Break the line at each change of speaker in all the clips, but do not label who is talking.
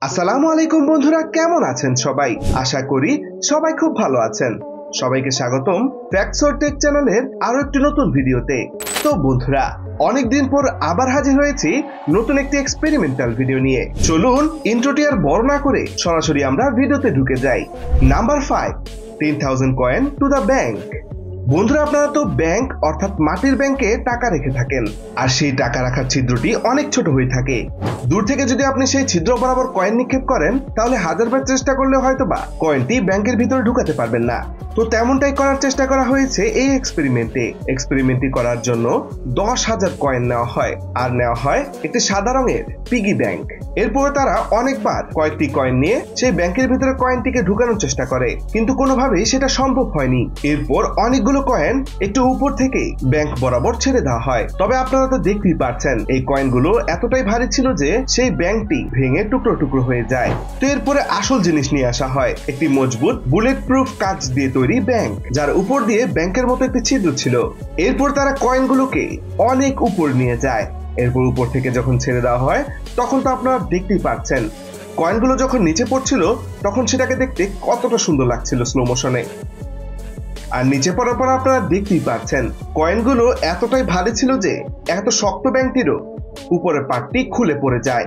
আসসালামু আলাইকুম বন্ধুরা, কেমন আছেন সবাই? আশা করি সবাই খুব ভালো আছেন। সবাইকে স্বাগতম ফ্যাক্টস অর টেক চ্যানেলের আরো একটি নতুন ভিডিওতে। তো বন্ধুরা, অনেকদিন পর আবার হাজির হয়েছি নতুন একটি এক্সপেরিমেন্টাল ভিডিও নিয়ে। চলুন ইন্ট্রোটি আর বড় না করে সরাসরি আমরা ভিডিওতে ঢুকে যাই। Number 5, 10,000 coin to the bank. বন্ধুরা, আপনারা তো ব্যাংক অর্থাৎ মাটির ব্যাংকে টাকা রেখে থাকেন, আর সেই টাকা রাখার ছিদ্রটি অনেক ছোট হয়ে থাকে। দূর থেকে যদি আপনি সেই ছিদ্র বরাবর কয়েন নিক্ষেপ করেন, তাহলে হাজারবার চেষ্টা করলে হয়তোবা কয়েনটি ব্যাংকের ভিতরে ঢুকাতে পারবেন না। তো তেমনটাই করার চেষ্টা করা হয়েছে এই এক্সপেরিমেন্টটি করার জন্য 10,000 কয়েন নেওয়া হয়, আর নেওয়া হয় একটি সাদা রঙের পিগি ব্যাংক। এরপরে তারা অনেকবার কয়েকটি কয়েন নিয়ে সেই ব্যাংকের ভিতরে কয়েনটিকে ঢুকানোর চেষ্টা করে, কিন্তু কোনোভাবেই সেটা সম্ভব হয়নি। এরপর অনেকগুলো কয়েন একটু উপর থেকে ব্যাংক বরাবর ছেড়ে দেওয়া হয়। তবে আপনারা তো দেখতেই পাচ্ছেন এই কয়েনগুলো এতটাই ভারী ছিল যে সেই ব্যাংকটি ভেঙে টুকরো টুকরো হয়ে যায়। তো এরপরে আসল জিনিস নিয়ে আসা হয়, একটি মজবুত বুলেট প্রুফ কাঁচ দিয়ে তৈরি ব্যাংক, যার উপর দিয়ে ব্যাংকের মতো একটি ছিদ্র ছিল। এরপর তারা কয়েনগুলোকে অনেক উপর নিয়ে যায়। এরপর উপর থেকে যখন ছেড়ে দেওয়া হয়, তখন তো আপনারা দেখতেই পাচ্ছেন কয়েনগুলো যখন নিচে পড়ছিল, তখন সেটাকে দেখতে কতটা সুন্দর লাগছিল স্লো মোশনে। আর নিচে পড়ার পর আপনারা দেখতেই পাচ্ছেন কয়েনগুলো এতটাই ভারী ছিল যে এত শক্ত ব্যাংকটিরও উপরের পার্টটি খুলে পড়ে যায়।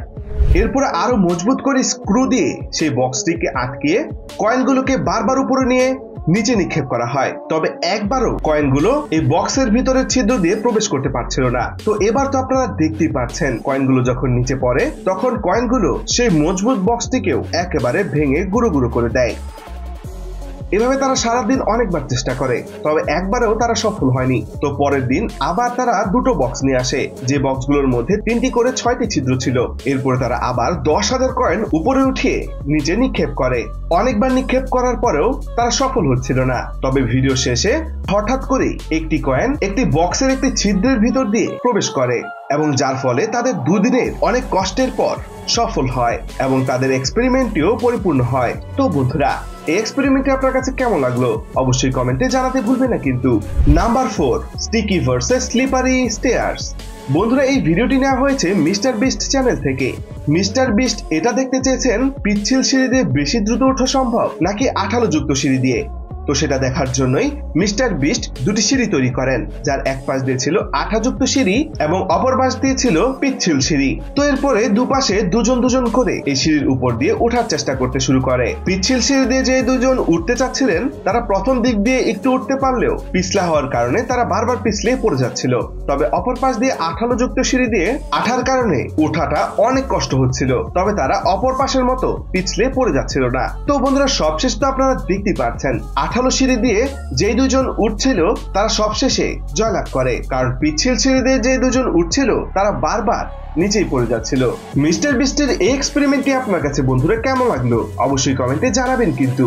এরপরে আরো মজবুত করে স্ক্রু দিয়ে সেই বক্সটিকে আটকিয়ে কয়েনগুলোকে বারবার উপরে নিয়ে নিচে নিক্ষেপ করা হয়। তবে একবারও কয়েনগুলো এই বক্সের ভিতরের ছিদ্র দিয়ে প্রবেশ করতে পারছিল না। তো এবার তো আপনারা দেখতেই পাচ্ছেন কয়েনগুলো যখন নিচে পড়ে, তখন কয়েনগুলো সেই মজবুত বক্সটিকেও একেবারে ভেঙে গুঁড়ো গুঁড়ো করে দেয়। এভাবে তারা সারাদিন অনেকবার চেষ্টা করে, তবে একবারেও তারা সফল হয়নি। তো পরের দিন আবার তারা দুটো বক্স নিয়ে আসে, যে বক্সগুলোর মধ্যে 3টি করে 6টি ছিদ্র ছিল। এরপরে তারা আবার 10,000 কয়েন উপরে উঠিয়ে নিচে নিক্ষেপ করে। অনেকবার নিক্ষেপ করার পরেও তারা সফল হচ্ছিল না। তবে ভিডিও শেষে হঠাৎ করে একটি কয়েন একটি বক্সের একটি ছিদ্রের ভিতর দিয়ে প্রবেশ করে, এবং যার ফলে তাদের দুদিনের অনেক কষ্টের পর সফল হয় এবং তাদের এক্সপেরিমেন্টটিও পরিপূর্ণ হয়। তো বন্ধুরা, এই এক্সপেরিমেন্টটি আপনার কাছে কেমন লাগলো অবশ্যই কমেন্টে জানাতে ভুলবেন না কিন্তু। Number 4, sticky versus slippery stairs. বন্ধুরা, এই ভিডিওটি নেওয়া হয়েছে মিস্টার বিস্ট চ্যানেল থেকে। মিস্টার বিস্ট এটা দেখতে চেয়েছেন পিচ্ছিল সিঁড়ি দিয়ে বেশি দ্রুত ওঠা সম্ভব নাকি আঠালোযুক্ত সিঁড়ি দিয়ে। তো সেটা দেখার জন্যই মিস্টার বিস্ট দুটি সিঁড়ি তৈরি করেন, যার এক পাশ দিয়ে ছিল আঠাযুক্ত সিঁড়ি এবং অপর পাশ দিয়ে ছিল পিচ্ছিল সিঁড়ি। তো এরপরে দুপাশে দুজন দুজন করে এই সিঁড়ির উপর দিয়ে ওঠার চেষ্টা করতে শুরু করে। পিচ্ছিল সিঁড়ি দিয়ে যে দুজন উঠতে চাচ্ছিলেন, তারা প্রথম দিক দিয়ে একটু উঠতে পারলেও পিছলা হওয়ার কারণে তারা বারবার পিছলে পড়ে যাচ্ছিল। তবে অপর পাশ দিয়ে আঠালোযুক্ত সিঁড়ি দিয়ে আঠার কারণে ওঠাটা অনেক কষ্ট হচ্ছিল, তবে তারা অপর পাশের মতো পিছলে পড়ে যাচ্ছিল না। তো বন্ধুরা, সবশেষ তো আপনারা দেখতে পাচ্ছেন আঠালো সিঁড়ি দিয়ে যে দুজন উঠছিল তারা সবশেষে জয়লাভ করে, কারণ পিচ্ছিল সিঁড়ি দিয়ে যে দুজন উঠছিল তারা বারবার নিচেই পড়ে যাচ্ছিল। মিস্টার বিস্টের এই এক্সপেরিমেন্টটি আপনার কাছে বন্ধুরা কেমন লাগলো অবশ্যই কমেন্টে জানাবেন কিন্তু।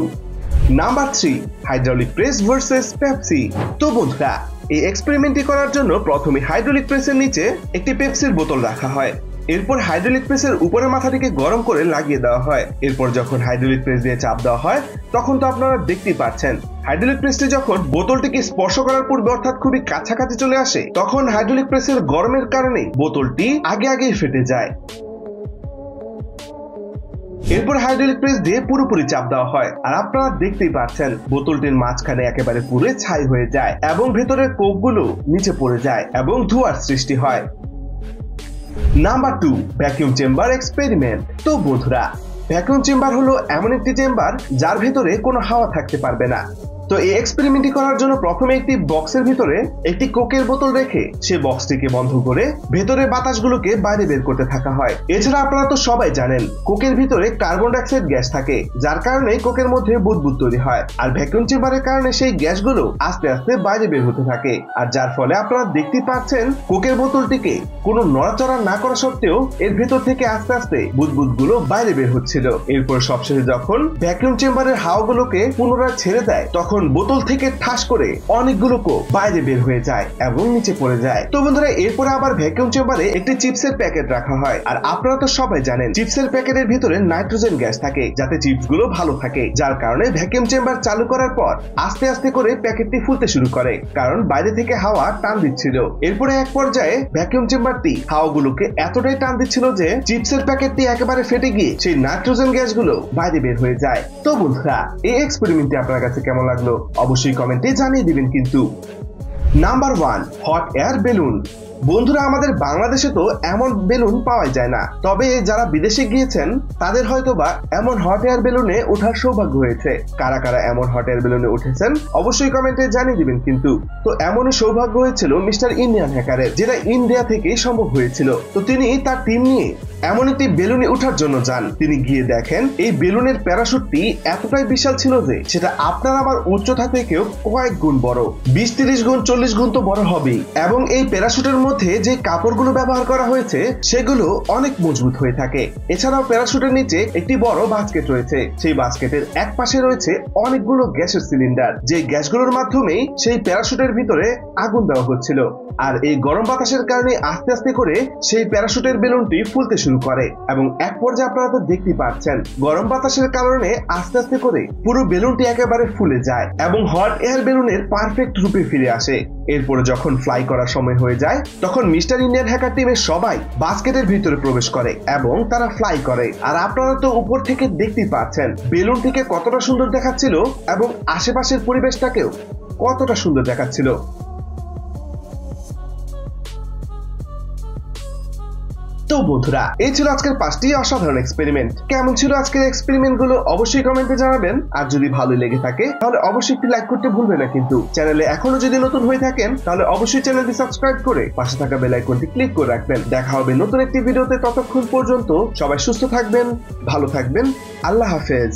Number 3, hydraulic press versus Pepsi. তো বন্ধুরা, এই এক্সপেরিমেন্টটি করার জন্য প্রথমে হাইড্রোলিক প্রেসের নিচে একটি পেপসির বোতল রাখা হয়। এরপর হাইড্রোলিক প্রেসের উপরের মাথাটিকে গরম করে লাগিয়ে দেওয়া হয়। এরপর যখন হাইড্রোলিক প্রেস দিয়ে চাপ দেওয়া হয়, তখন তো আপনারা দেখতেই পাচ্ছেন হাইড্রোলিক প্রেসটি যখন বোতলটিকে স্পর্শ করার পূর্বে অর্থাৎ খুবই কাছাকাছি চলে আসে, তখন হাইড্রোলিক প্রেসের গরমের কারণে বোতলটি আগেই ফেটে যায়। এরপর হাইড্রোলিক প্রেস দিয়ে পুরোপুরি চাপ দেওয়া হয়, আর আপনারা দেখতেই পাচ্ছেন বোতলটির মাঝখানে একেবারে পুরো ছাই হয়ে যায় এবং ভেতরের কোকগুলো নিচে পড়ে যায় এবং ধোঁয়ার সৃষ্টি হয়। Number 2, vacuum chamber experiment. তো বন্ধুরা, ভ্যাকুয়াম চেম্বার হলো এমন একটি চেম্বার যার ভিতরে কোনো হাওয়া থাকতে পারবে না। তো এই এক্সপেরিমেন্টটি করার জন্য প্রথমে একটি বক্সের ভিতরে একটি কোকের বোতল রেখে সে বক্সটিকে বন্ধ করে ভেতরের বাতাসগুলোকে বাইরে বের করতে থাকা হয়। এছাড়া আপনারা তো সবাই জানেন কোকের ভিতরে কার্বন ডাইঅক্সাইড গ্যাস থাকে, যার কারণে কোকের মধ্যে বুদবুদ তৈরি হয়, আর ভ্যাকুয়াম চেম্বারের কারণে সেই গ্যাসগুলো আস্তে আস্তে বাইরে বের হতে থাকে। আর যার ফলে আপনারা দেখতেই পাচ্ছেন কোকের বোতলটিকে কোনো নড়াচড়া না করা সত্ত্বেও এর ভেতর থেকে আস্তে আস্তে বুদবুদগুলো বাইরে বের হচ্ছিল। এরপর সবশেষে যখন ভ্যাকুয়াম চেম্বারের হাওয়াগুলোকে পুনরায় ছেড়ে দেয়, তখন তখন বোতল থেকে ঠাস করে অনেকগুলো কোক বাইরে বের হয়ে যায় এবং নিচে পড়ে যায়। তো বন্ধুরা এরপরে আবার ভ্যাকুয়াম চেম্বারে একটি চিপসের প্যাকেট রাখা হয়। আর আপনারা তো সবাই জানেন চিপসের প্যাকেটের ভিতরে নাইট্রোজেন গ্যাস থাকে যাতে চিপস গুলো ভালো থাকে, যার কারণে ভ্যাকুয়াম চেম্বার চালু করার পর আস্তে আস্তে করে প্যাকেটটি ফুলতে শুরু করে, কারণ বাইরে থেকে হাওয়া টান দিচ্ছিল। এরপরে এক পর্যায়ে ভ্যাকুয়াম চেম্বারটি হাওয়াগুলোকে এতটাই টান দিচ্ছিল যে চিপসের প্যাকেটটি একেবারে ফেটে গিয়ে সেই নাইট্রোজেন গ্যাসগুলো বাইরে বের হয়ে যায়। তো বন্ধুরা এই এক্সপেরিমেন্টটি আপনার কাছে কেমন লাগলো অবশ্যই কমেন্টে জানিয়ে দিবেন। কিন্তু নাম্বার 1, হট এয়ার বেলুন। বন্ধুরা আমাদের বাংলাদেশে তো এমন বেলুন পাওয়া যায় না, তবে যারা বিদেশে গিয়েছেন তাদের হয়তোবা এমন হট এয়ার বেলুনে ওঠার সৌভাগ্য হয়েছে। কারা কারা এমন হট এয়ার বেলুনে উঠেছেন অবশ্যই কমেন্টে জানিয়ে দিবেন। কিন্তু তো এমনই সৌভাগ্য হয়েছিল মিস্টার ইন্ডিয়ান হ্যাকারের, যেটা ইন্ডিয়া থেকেই সম্ভব হয়েছিল। তো তিনি তার টিম নিয়ে এমন একটি বেলুনে ওঠার জন্য যান। তিনি গিয়ে দেখেন এই বেলুনের প্যারাশুটটি এতটাই বিশাল ছিল যে সেটা আপনার আমার উচ্চতা থেকেও কয়েক গুণ বড়, 20-30 গুণ 40 গুণ তো বড় হবেই। এবং এই প্যারাশুটের মধ্যে যে কাপড়গুলো ব্যবহার করা হয়েছে সেগুলো অনেক মজবুত হয়ে থাকে। এছাড়াও প্যারাশুটের নিচে একটি বড় বাস্কেট রয়েছে, সেই বাস্কেটের এক পাশে রয়েছে অনেকগুলো গ্যাসের সিলিন্ডার, যে গ্যাসগুলোর মাধ্যমেই সেই প্যারাশুটের ভিতরে আগুন দেওয়া হচ্ছিল। আর এই গরম বাতাসের কারণে আস্তে আস্তে করে সেই প্যারাশুটের বেলুনটি ফুলতে শুরু করে এবং এক পর্যায়ে আপনারা তো দেখতে পাচ্ছেন গরম বাতাসের কারণে আস্তে আস্তে করে পুরো বেলুনটি একেবারে ফুলে যায় এবং হট এয়ার বেলুনের পারফেক্ট রূপে ফিরে আসে। এরপরে যখন ফ্লাই করার সময় হয়ে যায় তখন মিস্টার ইন্ডিয়ান হ্যাকার টিমের সবাই বাস্কেটের ভিতরে প্রবেশ করে এবং তারা ফ্লাই করে। আর আপনারা তো উপর থেকে দেখতেই পাচ্ছেন বেলুনটিকে কতটা সুন্দর দেখাচ্ছিল এবং আশেপাশের পরিবেশটাকেও কতটা সুন্দর দেখাচ্ছিল। তো বন্ধুরা এই ছিল আজকের 5টি অসাধারণ এক্সপেরিমেন্ট। কেমন ছিল আজকের এক্সপেরিমেন্ট গুলো অবশ্যই কমেন্টে জানাবেন। আর যদি ভালো লেগে থাকে তাহলে অবশ্যই একটি লাইক করতে ভুলবেন না। কিন্তু চ্যানেলে এখনো যদি নতুন হয়ে থাকেন তাহলে অবশ্যই চ্যানেলটি সাবস্ক্রাইব করে পাশে থাকা বেল আইকনটি ক্লিক করে রাখবেন। দেখা হবে নতুন একটি ভিডিওতে, ততক্ষণ পর্যন্ত সবাই সুস্থ থাকবেন, ভালো থাকবেন। আল্লাহ হাফেজ।